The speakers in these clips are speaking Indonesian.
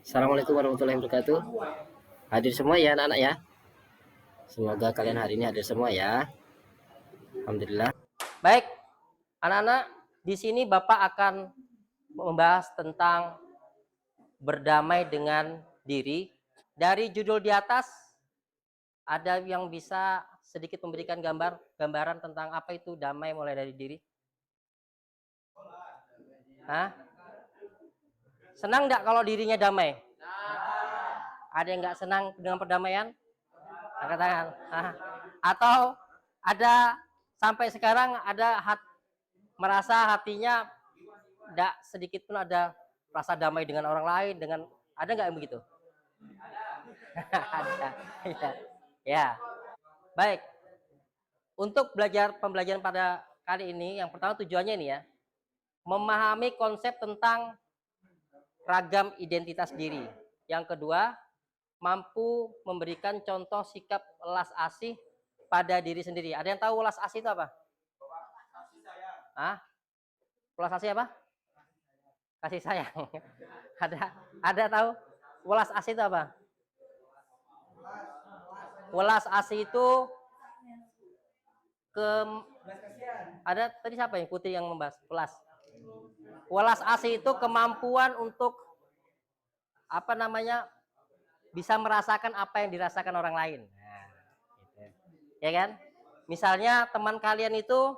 Assalamualaikum warahmatullahi wabarakatuh. Hadir semua ya anak-anak ya. Semoga kalian hari ini hadir semua ya. Alhamdulillah. Baik, anak-anak, di sini Bapak akan membahas tentang berdamai dengan diri. Dari judul di atas, ada yang bisa sedikit memberikan gambaran tentang apa itu damai mulai dari diri? Hah? Senang nggak kalau dirinya damai? Ada yang nggak senang dengan perdamaian? Angkat tangan. Atau ada sampai sekarang ada merasa hatinya tidak sedikit pun ada rasa damai dengan orang lain, dengan ada nggak yang begitu? Ada. Ya. Ya. Baik. Untuk pembelajaran pada kali ini, yang pertama tujuannya ini ya, memahami konsep tentang ragam identitas diri. Yang kedua, mampu memberikan contoh sikap welas asih pada diri sendiri. Ada yang tahu welas asih itu apa? Hah? Welas asih apa? Kasih sayang. ada tahu? Welas asih itu apa? Welas asih itu ada tadi siapa yang Putri yang membahas welas? Welas asih itu kemampuan untuk apa namanya bisa merasakan apa yang dirasakan orang lain. Nah, gitu. Ya kan? Misalnya teman kalian itu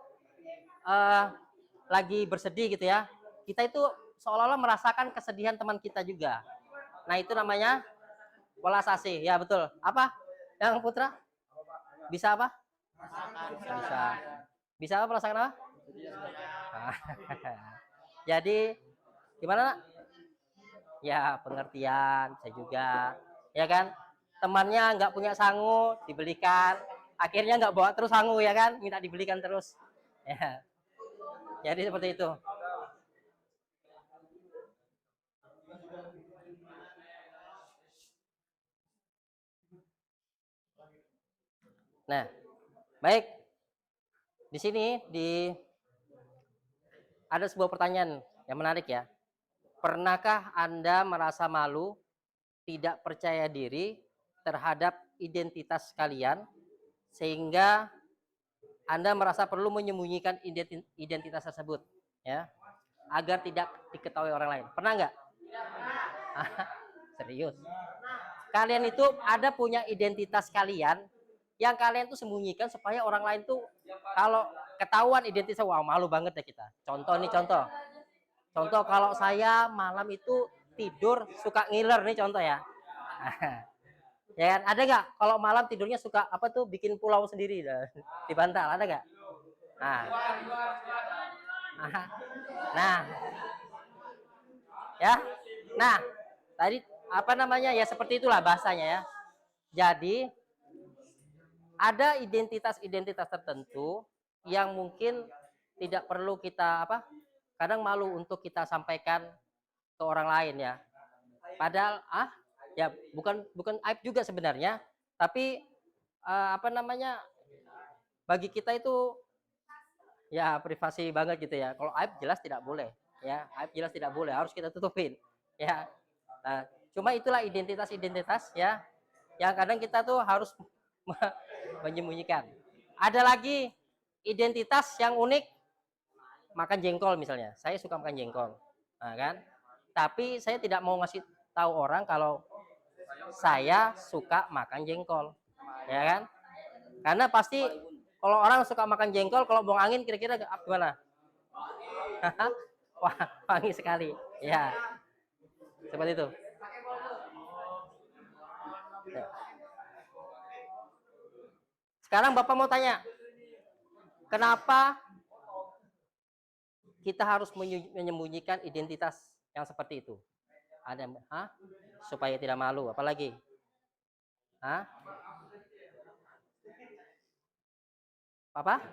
lagi bersedih gitu ya, kita itu seolah-olah merasakan kesedihan teman kita juga. Nah itu namanya welas asih. Ya betul. Apa? Yang Putra? Bisa apa? Bisa. Bisa apa merasakan apa? Jadi gimana? Ya pengertian, saya juga. Ya kan? Temannya nggak punya sangu, dibelikan. Akhirnya nggak bawa terus sangu ya kan? Minta dibelikan terus. Ya. Jadi seperti itu. Nah, baik. Di sini ada sebuah pertanyaan yang menarik ya. Pernahkah Anda merasa malu, tidak percaya diri terhadap identitas kalian sehingga Anda merasa perlu menyembunyikan identitas tersebut ya, agar tidak diketahui orang lain? Pernah nggak? Serius? Kalian itu ada punya identitas kalian yang kalian tuh sembunyikan supaya orang lain tuh kalau ketahuan identitasnya, wah malu banget ya kita. Contoh nih, contoh kalau saya malam itu tidur suka ngiler nih contoh ya. Ya kan, ada nggak kalau malam tidurnya suka apa tuh bikin pulau sendiri di bantal, ada nggak? Nah, nah, ya, nah, tadi apa namanya ya seperti itulah bahasanya ya. Jadi ada identitas-identitas tertentu yang mungkin tidak perlu kita apa, kadang malu untuk kita sampaikan ke orang lain ya. Padahal ya bukan aib juga sebenarnya, tapi apa namanya bagi kita itu ya privasi banget gitu ya. Kalau aib jelas tidak boleh ya, aib jelas tidak boleh, harus kita tutupin ya. Nah, cuma itulah identitas-identitas ya yang kadang kita tuh harus menyembunyikan. Ada lagi identitas yang unik, makan jengkol misalnya. Saya suka makan jengkol, nah kan. Tapi saya tidak mau ngasih tahu orang kalau saya suka makan jengkol, ya kan? Karena pasti kalau orang suka makan jengkol, kalau buang angin kira-kira gimana? Wah, wangi sekali. Ya, seperti itu. Ya. Sekarang Bapak mau tanya, kenapa kita harus menyembunyikan identitas yang seperti itu? Ada, supaya tidak malu, apalagi? Apa?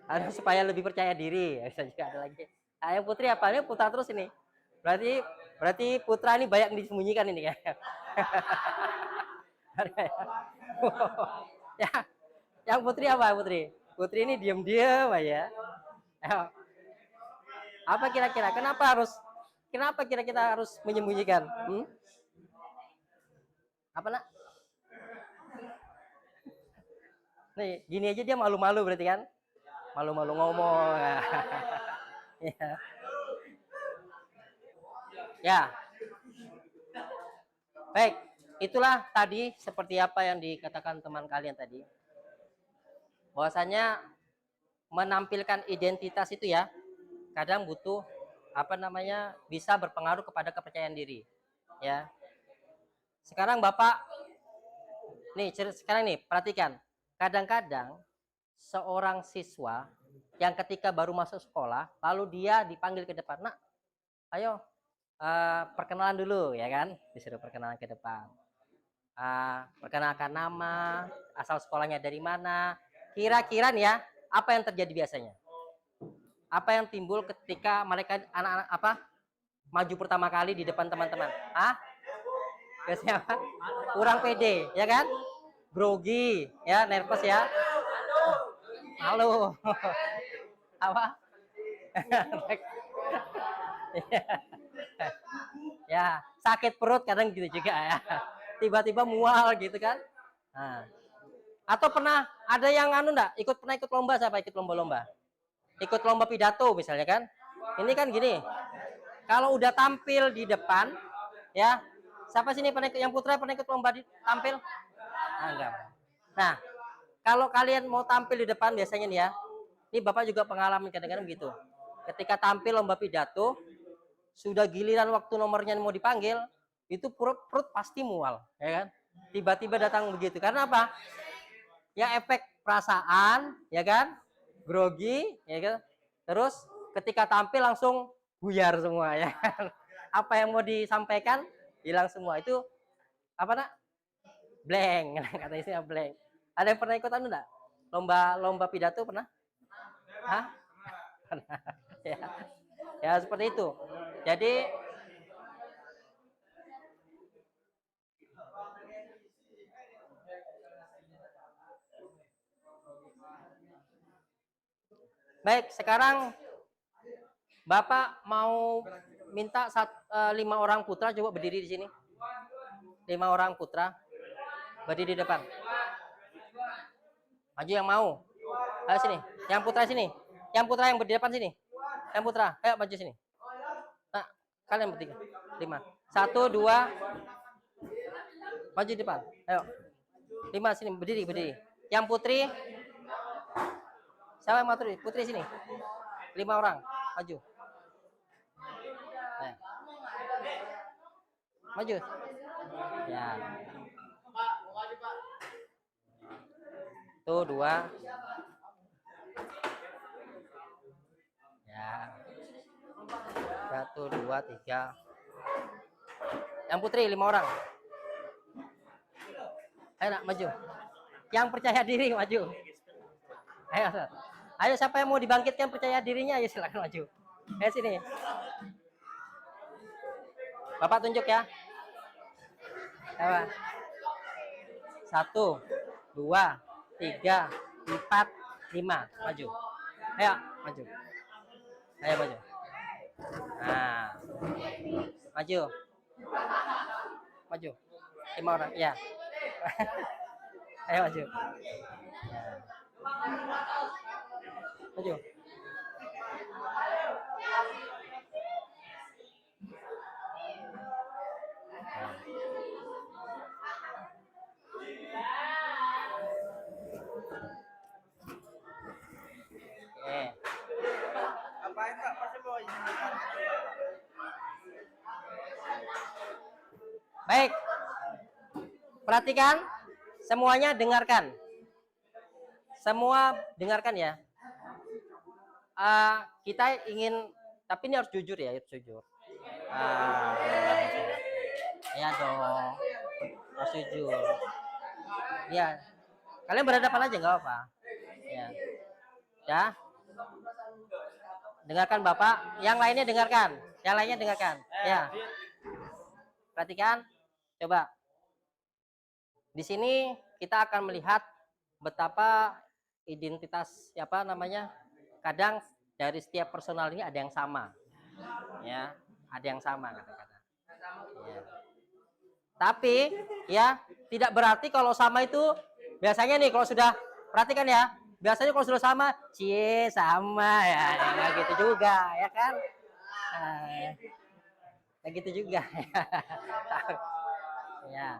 Harus supaya lebih percaya diri. Bisa juga ada lagi. Nah, yang Putri apa? Ini Putra terus ini. Berarti Putra ini banyak disembunyikan ini ya. Ya, yang Putri apa Putri? Putri ini diam-diam aja. Ayo, apa kira-kira? Kenapa kira-kira harus menyembunyikan? Apa nak? Nih, gini aja dia malu-malu berarti kan? Malu-malu ngomong. Ya. Ya, baik. Itulah tadi seperti apa yang dikatakan teman kalian tadi. Bahwasanya menampilkan identitas itu ya, kadang butuh apa namanya bisa berpengaruh kepada kepercayaan diri. Ya. Sekarang Bapak sekarang nih perhatikan. Kadang-kadang seorang siswa yang ketika baru masuk sekolah, lalu dia dipanggil ke depan, nak, ayo perkenalan dulu, ya kan? Disuruh perkenalan ke depan. Perkenalkan nama, asal sekolahnya dari mana. Kira-kira nih ya, apa yang terjadi biasanya? Apa yang timbul ketika mereka anak-anak apa maju pertama kali di depan teman-teman? Biasanya apa? Kurang pede, ya kan? Grogi, ya, nervous ya. Halo. Apa? Ya, sakit perut kadang gitu juga ya. Tiba-tiba mual gitu kan. Nah, atau pernah ada yang enggak pernah ikut lomba, siapa ikut lomba-lomba? Ikut lomba pidato misalnya kan. Ini kan gini, kalau udah tampil di depan ya, siapa sini pernah ikut, yang putra pernah ikut lomba tampil? Enggak. Nah, kalau kalian mau tampil di depan biasanya nih ya, ini Bapak juga pengalaman kadang-kadang begitu. Ketika tampil lomba pidato, sudah giliran waktu nomornya mau dipanggil, itu perut pasti mual, ya kan? Tiba-tiba datang begitu. Karena apa? Ya efek perasaan, ya kan? Grogi, ya kan? Terus ketika tampil langsung buyar semua, ya kan? Apa yang mau disampaikan hilang semua. Itu apa nak? Blank, kata istilah blank. Ada yang pernah ikutan enggak? Lomba pidato pernah? Hah? Ya. Ya seperti itu. Jadi baik, sekarang Bapak mau minta 5 orang putra coba berdiri di sini. 5 orang putra berdiri di depan. Maju yang mau. Ayo sini. Yang putra sini. Yang putra yang berdiri depan sini. Yang putra, ayo maju sini. Nah, kalian bertiga. 5. 1, 2. Maju depan. Ayo. 5 sini berdiri, berdiri. Yang putri. Siapa yang mau putri? Putri sini. 5 orang. Maju. Nah. Maju. Ya. Tuh 2. Ya. 1, 2, 3. Yang putri 5 orang. Ayo nak maju. Yang percaya diri maju. Ayo, ayo siapa yang mau dibangkitkan percaya dirinya, ayo silakan maju. Ayo sini. Bapak tunjuk ya. Apa? 1, 2, 3, 4, 5. Maju. Ayo maju. Ayo maju. Nah, maju. Maju. 5 orang. Ya. Ayo maju. Maju. Apain Pak? Pasti mau baik. Perhatikan, semuanya dengarkan. Semua dengarkan ya. Kita ingin, tapi ini harus jujur ya, harus jujur. Ya dong, harus jujur. Ya, kalian berhadapan aja nggak apa. Ya, ya. Dengarkan Bapak, yang lainnya dengarkan. Yang lainnya dengarkan. Ya. Perhatikan, coba. Di sini kita akan melihat betapa identitas apa namanya kadang dari setiap personal ini ada yang sama, ya, ada yang sama kata-kata. Ya. Tapi ya tidak berarti kalau sama itu biasanya nih kalau sudah perhatikan ya, biasanya kalau sudah sama, cie sama ya, ya gitu juga ya kan, ya gitu juga. Ya.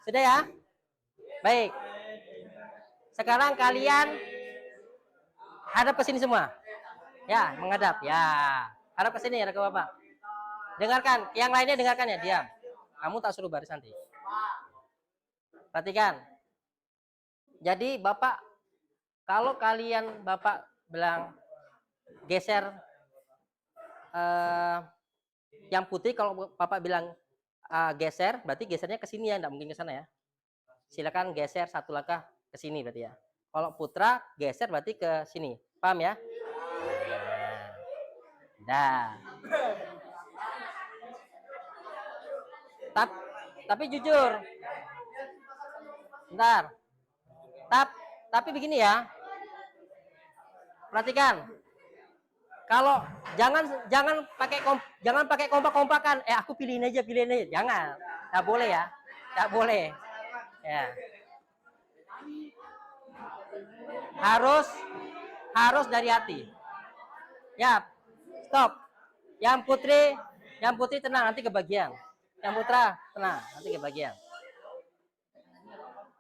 Sudah ya, baik. Sekarang kalian hadap ke sini semua. Ya, menghadap. Ya. Hadap ke sini, hadap ke Bapak. Dengarkan, yang lainnya dengarkan ya, diam. Kamu tak suruh baris nanti. Perhatikan. Jadi Bapak, kalau kalian Bapak bilang geser yang putih, kalau Bapak bilang geser, berarti gesernya ke sini ya, enggak mungkin ke sana ya. Silakan geser satu langkah ke sini berarti ya. Kalau Putra geser berarti ke sini. Paham ya? Nah. Tapi jujur. Bentar. Tapi begini ya. Perhatikan. Kalau jangan pakai kompak-kompakan. Aku pilihin aja. Jangan. Enggak boleh ya. Enggak boleh. Ya. Harus dari hati. Ya. Stop. Yang putri tenang, nanti kebagian. Yang putra tenang, nanti kebagian.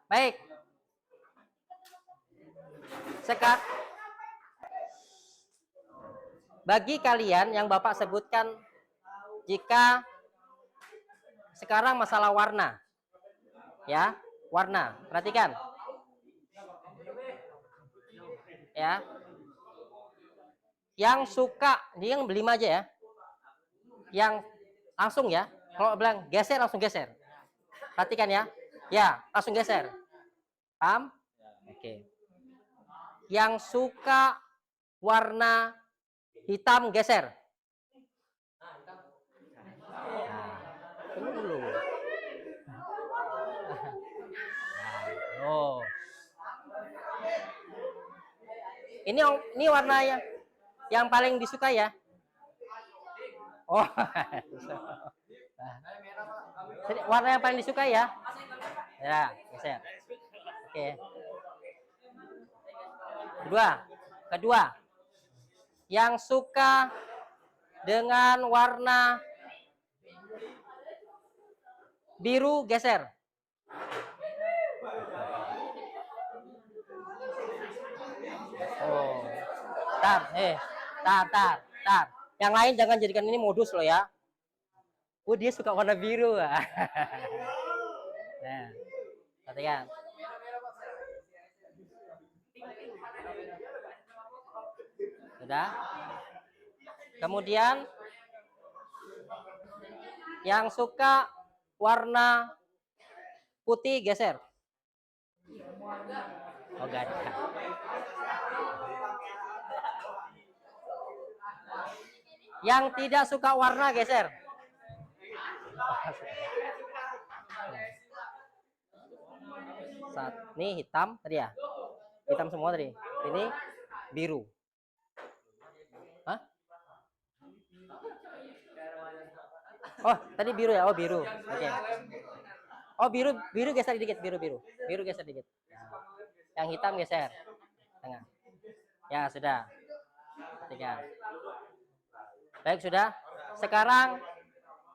Baik. Sekarang bagi kalian yang Bapak sebutkan, jika sekarang masalah warna, ya, warna, perhatikan, ya, yang suka, ini yang 5 aja ya, yang langsung ya, kalau bilang geser langsung geser, perhatikan ya, langsung geser, paham? Oke. Yang suka warna hitam geser. Tunggu dulu. Oh. Ini warnanya yang paling disukai ya. Oh. Warna yang paling disukai ya. Ya, geser. Oke. Kedua. Yang suka dengan warna biru geser. Oh. Tar. Yang lain jangan jadikan ini modus loh ya. Oh, dia suka warna biru. Nah, perhatikan. Sudah. Kemudian yang suka warna putih geser. Oh, gak ada. Yang tidak suka warna geser. Ini hitam tadi ya. Hitam semua tadi. Ini biru. Hah? Oh, tadi biru ya. Oh, biru. Oke. Oh, biru geser dikit, biru geser dikit. Yang hitam geser. Tengah. Ya, sudah. 3. Baik, sudah. Sekarang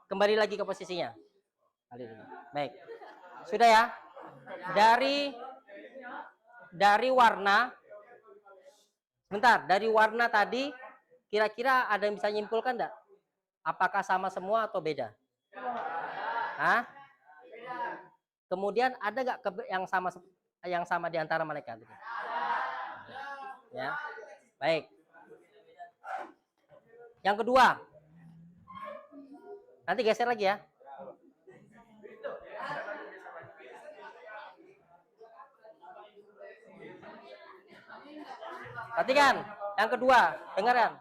kembali lagi ke posisinya. Baik. Sudah ya. Dari warna, sebentar, dari warna tadi kira-kira ada yang bisa nyimpulkan enggak? Apakah sama semua atau beda? Hah? Kemudian ada nggak yang sama di antara mereka? Ya, baik. Yang kedua, nanti geser lagi ya. Perhatikan, yang kedua, dengarkan.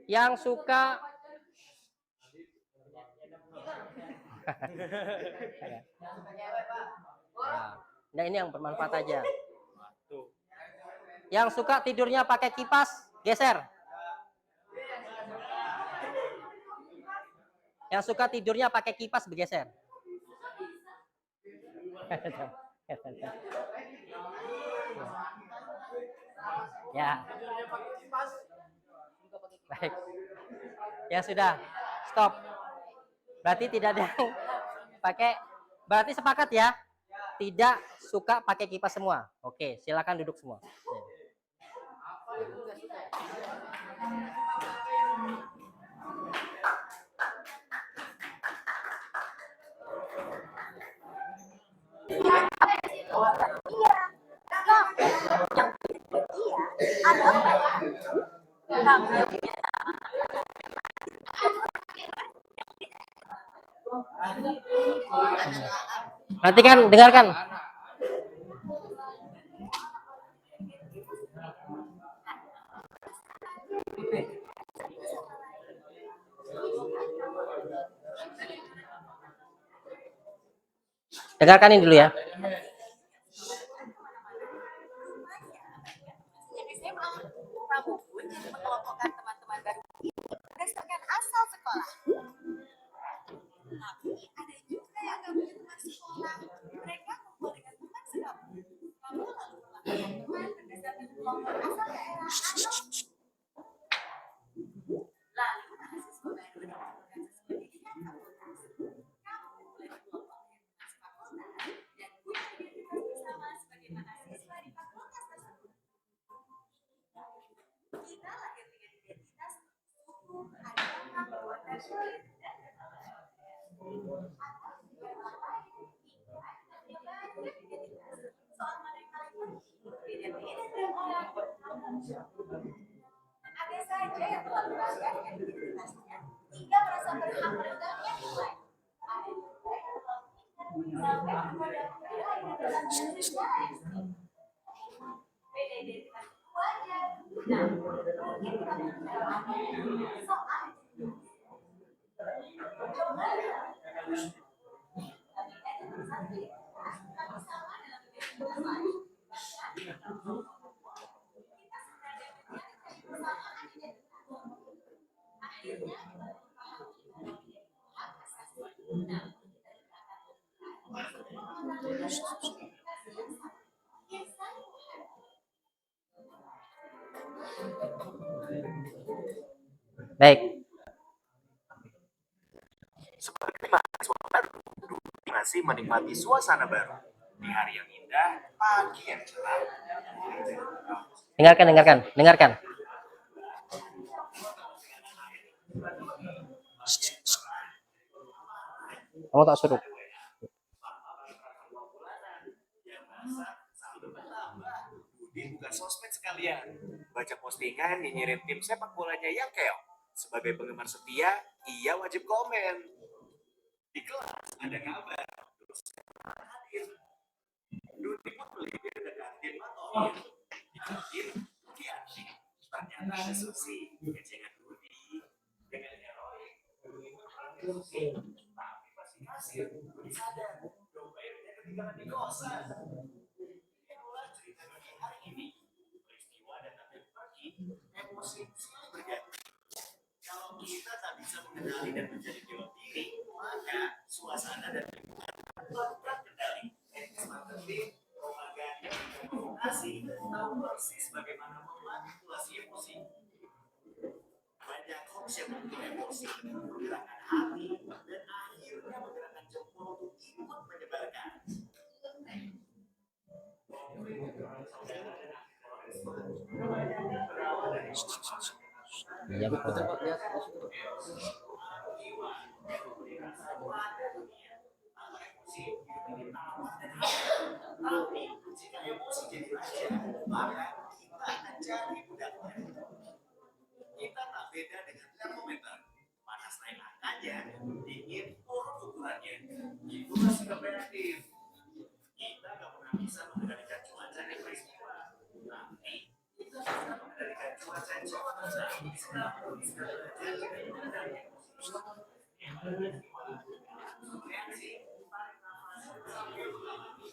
Yang suka Nah, ini yang bermanfaat aja. Yang suka tidurnya pakai kipas, geser. Yang suka tidurnya pakai kipas, bergeser. Ya. Baik. Ya sudah. Stop. Berarti tidak ada yang pakai. Berarti sepakat ya? Tidak suka pakai kipas semua. Oke, silakan duduk semua. Nanti kan dengarkan. Dengarkan ini dulu ya. Berdasarkan asal sekolah. Tapi ada juga yang gak punya teman sekolah. Mereka kumpul dengan teman sekampung. Kamu lalu melakukan teman berdasarkan kelompok asal daerah atau lalu mahasiswa baru ditemukan sesuai pendidikan fakultas. Kamu mulai berkelompok dengan teman sefakultas dan punya identitas bersama sebagai mahasiswa di fakultas tersebut. Kita lahir dengan identitas suku, agama, warna kulit, dan soal mana yang paling penting, beda-beda tiap orang. Ada saja yang terlalu bangga dengan identitasnya hingga merasa berhak merendahkan yang lain. Ada juga yang terlalu pintar sampai tergoda membela identitasnya secara ekstrim. Beda identitas itu wajar, namun mungkin kita membicarakannya soal coba ya. Tapi ada satu identitas tapi sama dalam identitas lain. Kita sebenarnya mencari persamaan identitas. Akhirnya kita memahami bahwa hak asasi namun kita juga akan melihat semua orang dalam identitas yang sama. Yang saling menghargai. Baik. Seperti mahasiswa baru, masih menikmati suasana baru. Di hari yang indah, pagi yang cerah. Dengarkan. Kamu tak suruh. Budi buka sosmed sekalian. Baca postingan nyinyirin tim sepak bolanya yang keok. Sebagai penggemar setia, ia wajib komen. Di kelas ada kabar. Terus hadir. Budi pun melipir dengan tim Matohir. Dibikin Dianti. Ternyata ada Susi. Kecengan Budi dengan heroik. Tapi masih kasir. Budi sadar. Dompetnya ketinggalan di kosan. Itulah cerita Budi hari ini. Peristiwa datang dan pergi. Emosi silih berganti. Kalau kita tak bisa mengenali dan menjadi dewa diri, maka suasana dan lingkungan baru terkendali. Marketing, propaganda, komunikasi, tahu persis bagaimana memanipulasi emosi. Banyak hoax yang membuat emosi, menggerakkan hati, dan akhirnya menggerakkan jempol untuk ikut menyebarkan. Ya, betul. Tapi jika emosi jadi raja, maka kita akan jadi budaknya. Kita tak beda dengan termometer. Panas naik angkanya, dingin turun ukurannya. Itulah sikap reaktif. Kita gak pernah bisa mengendalikan cuaca dan peristiwa. Tapi kita bisa mengendalikan cuaca yang coba terjadi. Kita bisa belajar dengan mengendalikan emosi. Reaksi, tarik nafas, sambil mengalami.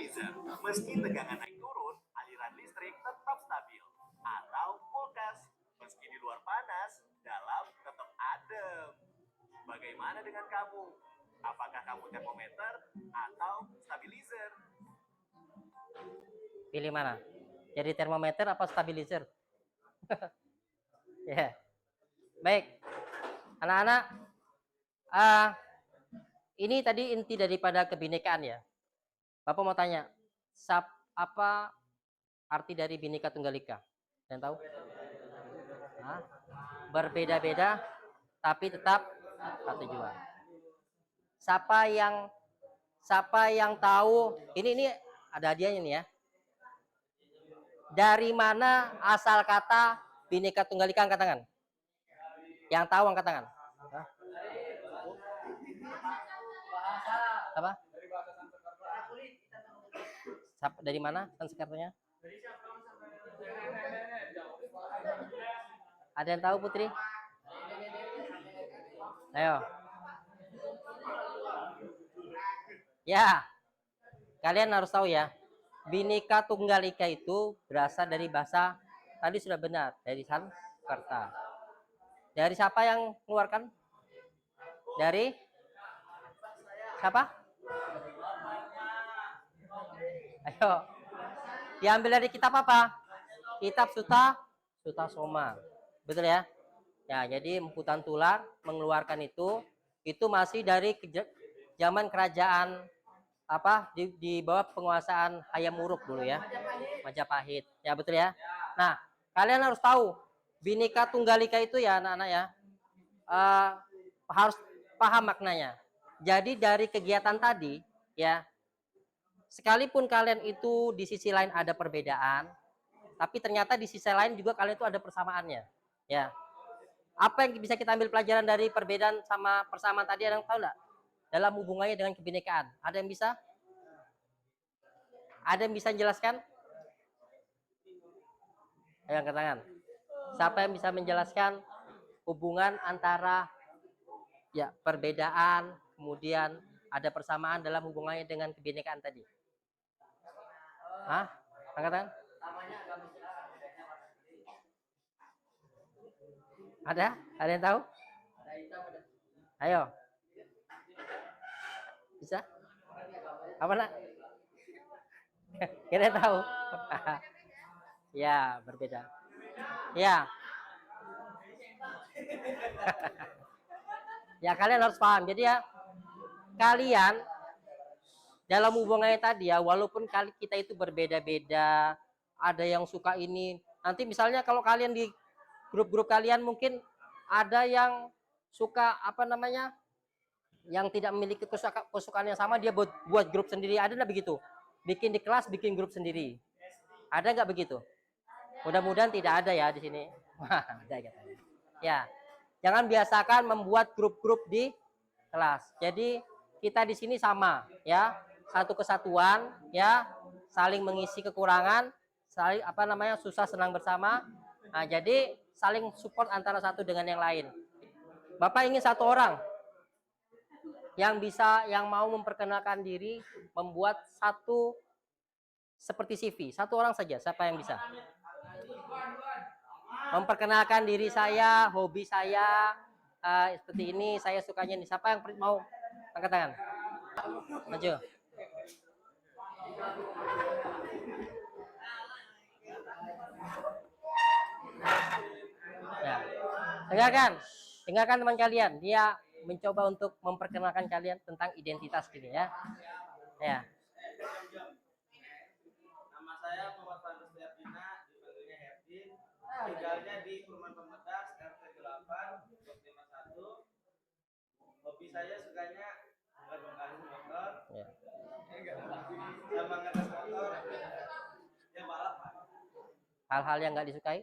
Stabilizer. Meski tegangan naik turun, aliran listrik tetap stabil. Atau kulkas. Meski di luar panas, dalam tetap adem. Bagaimana dengan kamu? Apakah kamu termometer atau stabilizer? Pilih mana? Jadi termometer apa stabilizer? Ya. Baik. Anak-anak, ah, ini tadi inti daripada kebinekaan ya. Bapak mau tanya, apa arti dari Bhinneka Tunggal Ika? Kalian tahu? Hah? Berbeda-beda tapi tetap satu tujuan. Siapa yang tahu? Ini ada hadiahnya nih ya. Dari mana asal kata Bhinneka Tunggal Ika, angkat tangan? Yang tahu angkat tangan. Hah? Apa? Dari mana Sanskertanya? Ada yang tahu, Putri? Ayo. Ya, kalian harus tahu ya. Bhinneka Tunggal Ika itu berasal dari bahasa, tadi sudah benar, dari Sanskerta. Dari siapa yang keluarkan? Dari siapa? Ayo. Diambil dari kitab apa? Kitab Suta Soma. Betul ya? Ya, jadi Empu Tantular mengeluarkan itu masih dari zaman kerajaan apa di bawah penguasaan Hayam Wuruk dulu ya. Majapahit. Ya, betul ya? Nah, kalian harus tahu Bhinneka Tunggal Ika itu ya anak-anak ya. Harus paham maknanya. Jadi dari kegiatan tadi ya, sekalipun kalian itu di sisi lain ada perbedaan, tapi ternyata di sisi lain juga kalian itu ada persamaannya. Ya. Apa yang bisa kita ambil pelajaran dari perbedaan sama persamaan tadi, ada yang tahu enggak? Dalam hubungannya dengan kebinekaan. Ada yang bisa? Ada yang bisa menjelaskan? Ayo angkat tangan. Siapa yang bisa menjelaskan hubungan antara ya perbedaan, kemudian ada persamaan dalam hubungannya dengan kebinekaan tadi? Hah? Angkat tangan. Ada? Ada yang tahu? Ayo. Bisa? Apa nak? Kira tahu? Ya, berbeda. Ya. Ya, kalian harus paham. Jadi ya, kalian dalam hubungannya tadi ya, walaupun kita itu berbeda-beda, ada yang suka ini. Nanti misalnya kalau kalian di grup-grup kalian mungkin ada yang suka apa namanya, yang tidak memiliki kesukaan yang sama, dia buat grup sendiri. Ada nggak begitu? Bikin di kelas, bikin grup sendiri. Ada nggak begitu? Mudah-mudahan tidak ada ya di sini. Ada katanya. Ya, jangan biasakan membuat grup-grup di kelas. Jadi kita di sini sama, ya, satu kesatuan, ya, saling mengisi kekurangan, saling apa namanya susah senang bersama. Nah, jadi saling support antara satu dengan yang lain. Bapak ingin satu orang yang mau memperkenalkan diri, membuat satu seperti CV, satu orang saja. Siapa yang bisa memperkenalkan diri saya, hobi saya seperti ini, saya sukanya ini? Siapa yang mau angkat tangan? Maju. Ya. Dengarkan teman kalian. Dia mencoba untuk memperkenalkan kalian tentang identitas ini ya. Ya. Nama saya Muhammad Fadil Setiapina, dipanggilnya Herdin. Tinggalnya di Perumahan Pemetas RT 8 Blok 51. Hobi saya sukanya bengkalis motor. Ya. Sama ngetes motor. Ya balap, Pak. Hal-hal yang nggak disukai?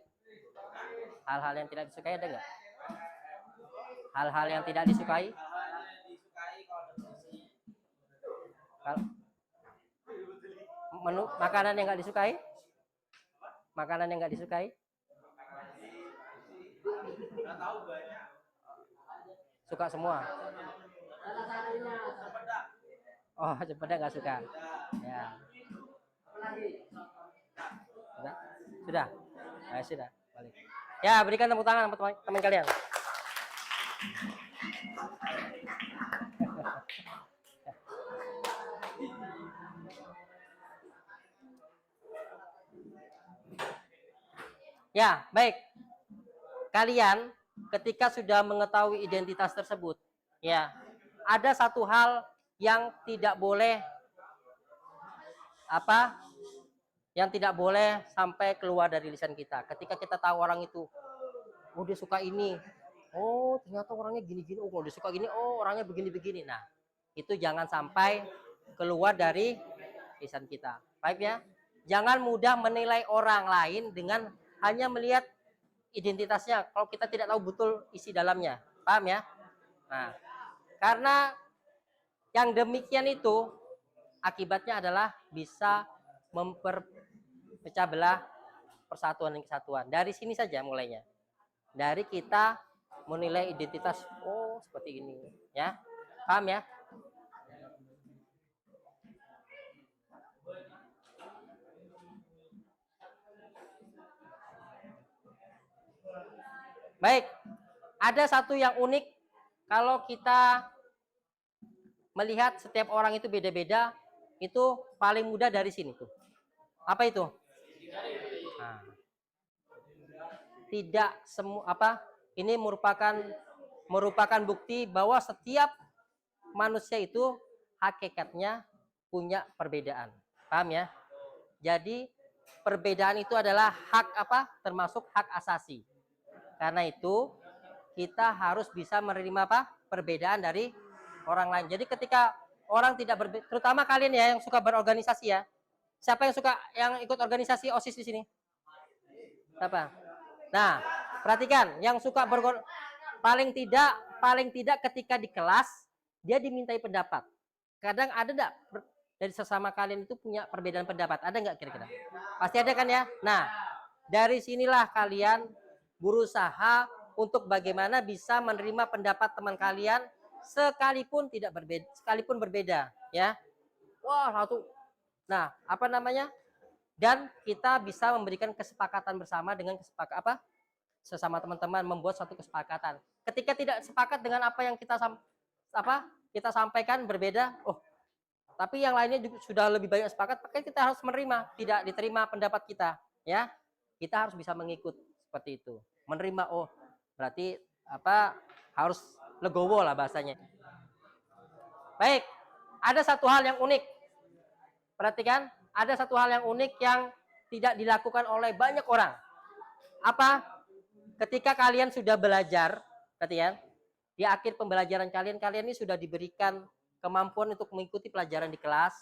Hal-hal yang tidak disukai ada nggak? Hal-hal yang tidak disukai? Hal-hal yang disukai kalau ada posisi. Makanan yang nggak disukai? Makanan yang nggak disukai? Nggak tahu banyak. Suka semua? Sepeda. Oh, sepeda nggak suka. Ya. Sudah? Sudah? Sudah. Balik. Ya, berikan tepuk tangan sama teman kalian. Ya, baik. Kalian ketika sudah mengetahui identitas tersebut, ya, ada satu hal yang tidak boleh yang tidak boleh sampai keluar dari lisan kita. Ketika kita tahu orang itu, oh dia suka ini, oh ternyata orangnya gini-gini, oh dia suka gini, oh orangnya begini-begini. Nah, itu jangan sampai keluar dari lisan kita. Baik ya? Jangan mudah menilai orang lain dengan hanya melihat identitasnya kalau kita tidak tahu betul isi dalamnya. Paham ya? Nah, karena yang demikian itu akibatnya adalah bisa memperpecah belah persatuan dan kesatuan. Dari sini saja mulainya. Dari kita menilai identitas, oh seperti ini, ya. Paham ya? Baik, ada satu yang unik kalau kita melihat setiap orang itu beda-beda, itu paling mudah dari sini tuh. Apa itu? Nah, tidak semua ini merupakan bukti bahwa setiap manusia itu hakikatnya punya perbedaan. Paham ya? Jadi perbedaan itu adalah hak termasuk hak asasi. Karena itu kita harus bisa menerima perbedaan dari orang lain. Jadi ketika orang tidak berbeda, terutama kalian ya yang suka berorganisasi ya. Siapa yang ikut organisasi OSIS di sini? Siapa? Nah, perhatikan yang suka paling tidak ketika di kelas dia dimintai pendapat. Kadang ada enggak dari sesama kalian itu punya perbedaan pendapat? Ada enggak kira-kira? Pasti ada kan ya? Nah, dari sinilah kalian berusaha untuk bagaimana bisa menerima pendapat teman kalian sekalipun berbeda ya. Wah, satu. Nah, dan kita bisa memberikan kesepakatan bersama dengan sesama teman-teman membuat suatu kesepakatan. Ketika tidak sepakat dengan apa yang kita sampaikan berbeda, tapi yang lainnya juga sudah lebih banyak sepakat, maka kita harus menerima, tidak diterima pendapat kita, ya. Kita harus bisa mengikut seperti itu. Menerima, berarti harus legowo lah bahasanya. Baik, ada satu hal yang unik. Perhatikan, ada satu hal yang unik yang tidak dilakukan oleh banyak orang. Apa? Ketika kalian sudah belajar, perhatikan, di akhir pembelajaran kalian ini sudah diberikan kemampuan untuk mengikuti pelajaran di kelas,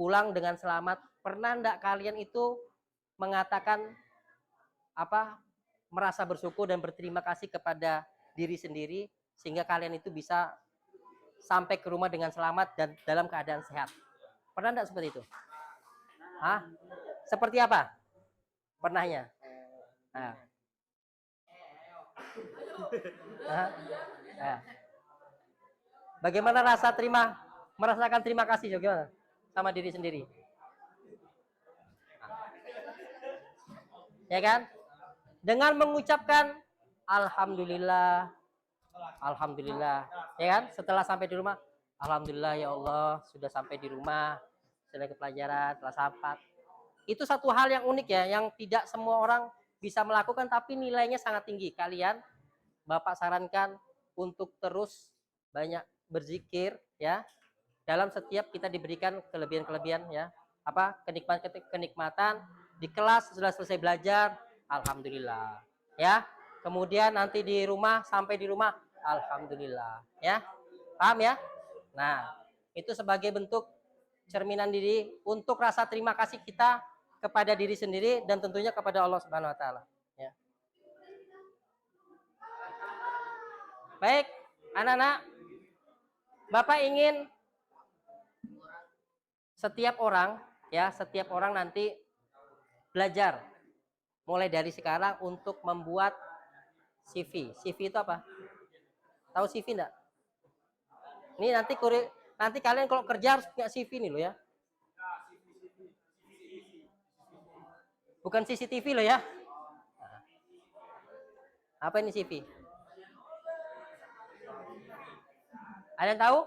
pulang dengan selamat. Pernah enggak kalian itu mengatakan merasa bersyukur dan berterima kasih kepada diri sendiri sehingga kalian itu bisa sampai ke rumah dengan selamat dan dalam keadaan sehat? Pernah enggak seperti itu? Hah? Seperti apa? Pernahnya? Nah. Nah. Bagaimana merasakan terima kasih gimana sama diri sendiri? Ya kan? Dengan mengucapkan alhamdulillah, ya kan? Setelah sampai di rumah, alhamdulillah ya Allah sudah sampai di rumah, selesai pelajaran, telah sampai. Itu satu hal yang unik ya, yang tidak semua orang bisa melakukan, tapi nilainya sangat tinggi. Kalian, Bapak sarankan untuk terus banyak berzikir ya. Dalam setiap kita diberikan kelebihan-kelebihan ya, kenikmatan di kelas sudah selesai belajar, alhamdulillah ya. Kemudian nanti di rumah, sampai di rumah, alhamdulillah ya. Paham ya? Nah, itu sebagai bentuk cerminan diri untuk rasa terima kasih kita kepada diri sendiri dan tentunya kepada Allah Subhanahu wa taala ya. Baik, anak-anak, Bapak ingin setiap orang nanti belajar mulai dari sekarang untuk membuat CV. CV itu apa? Tahu CV enggak? Ini nanti kalian kalau kerja harus punya CV nih loh ya. Bukan CCTV loh ya. Apa ini CV? Ada yang tahu?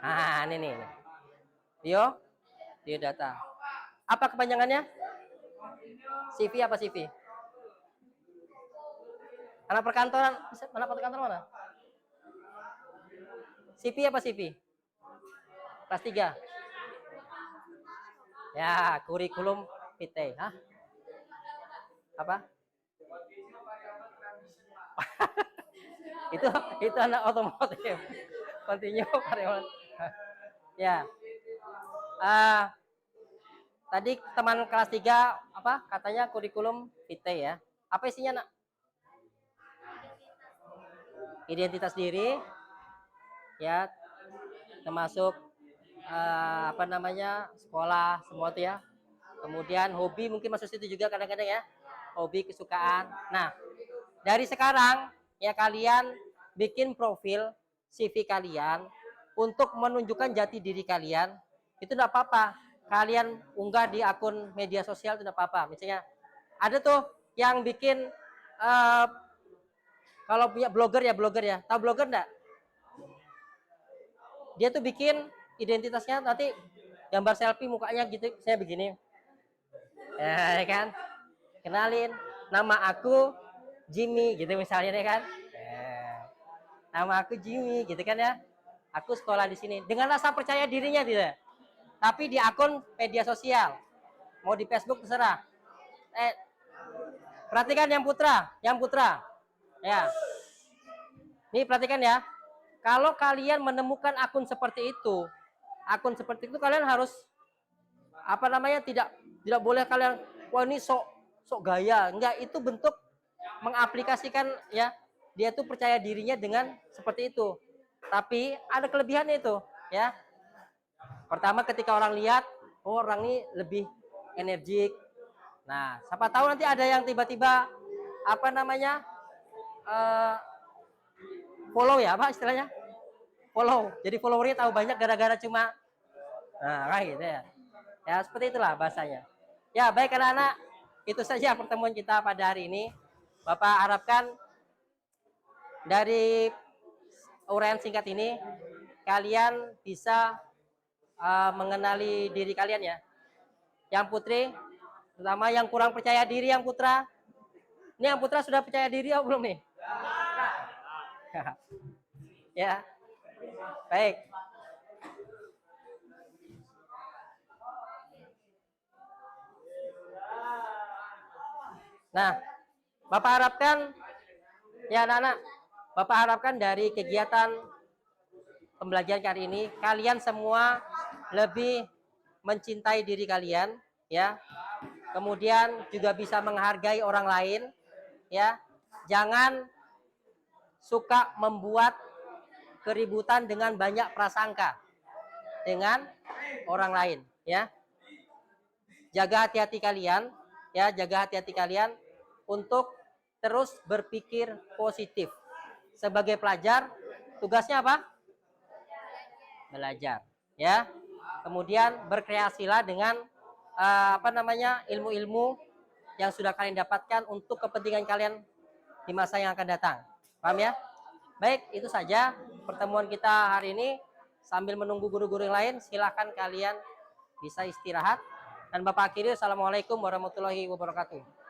Ah, ini nih. Biodata. Apa kepanjangannya? CV apa CV? Anak perkantoran mana? CV apa CV? Kelas 3. Ya, kurikulum vitae. Hah? Apa? itu anak otomotif. Continue karyawan. Ya. Tadi teman kelas 3 apa? Katanya kurikulum vitae ya. Apa isinya, Nak? Identitas diri ya, termasuk apa namanya? Sekolah semua tuh ya. Kemudian hobi mungkin masuk situ juga kadang-kadang ya. Hobi, kesukaan. Nah, dari sekarang ya kalian bikin profil CV kalian untuk menunjukkan jati diri kalian. Itu enggak apa-apa. Kalian unggah di akun media sosial itu enggak apa-apa. Misalnya ada tuh yang bikin kalau punya blogger ya. Tahu blogger enggak? Dia tuh bikin identitasnya nanti gambar selfie mukanya gitu, saya begini. Ya kan? Kenalin, nama aku Jimmy gitu misalnya ya kan. Nama aku Jimmy gitu kan ya. Aku sekolah di sini dengan rasa percaya dirinya tidak. Tapi di akun media sosial. Mau di Facebook terserah. Perhatikan yang putra. Ya. Nih perhatikan ya. Kalau kalian menemukan akun seperti itu kalian harus apa namanya tidak boleh kalian wah ini sok gaya. Enggak, itu bentuk mengaplikasikan ya dia tuh percaya dirinya dengan seperti itu. Tapi ada kelebihannya itu ya. Pertama ketika orang lihat, oh orang ini lebih energik. Nah, siapa tahu nanti ada yang tiba-tiba apa namanya follow ya, apa istilahnya? Follow. Jadi followernya tahu banyak gara-gara cuma kayak gitu ya. Ya seperti itulah bahasanya. Ya baik anak-anak, itu saja pertemuan kita pada hari ini. Bapak harapkan dari uraian singkat ini kalian bisa mengenali diri kalian ya. Yang putri, terutama yang kurang percaya diri yang putra. Ini yang putra sudah percaya diri atau belum nih? Ya. Baik. Nah, Bapak harapkan ya anak-anak, Bapak harapkan dari kegiatan pembelajaran kali ini kalian semua lebih mencintai diri kalian ya. Kemudian juga bisa menghargai orang lain ya. Jangan suka membuat keributan dengan banyak prasangka dengan orang lain ya. Jaga hati-hati kalian ya, jaga hati-hati kalian untuk terus berpikir positif. Sebagai pelajar, tugasnya apa? Belajar ya. Kemudian berkreasilah dengan apa namanya? Ilmu-ilmu yang sudah kalian dapatkan untuk kepentingan kalian di masa yang akan datang. Paham ya? Baik, itu saja pertemuan kita hari ini. Sambil menunggu guru-guru yang lain, silakan kalian bisa istirahat. Dan Bapak akhiri, assalamualaikum warahmatullahi wabarakatuh.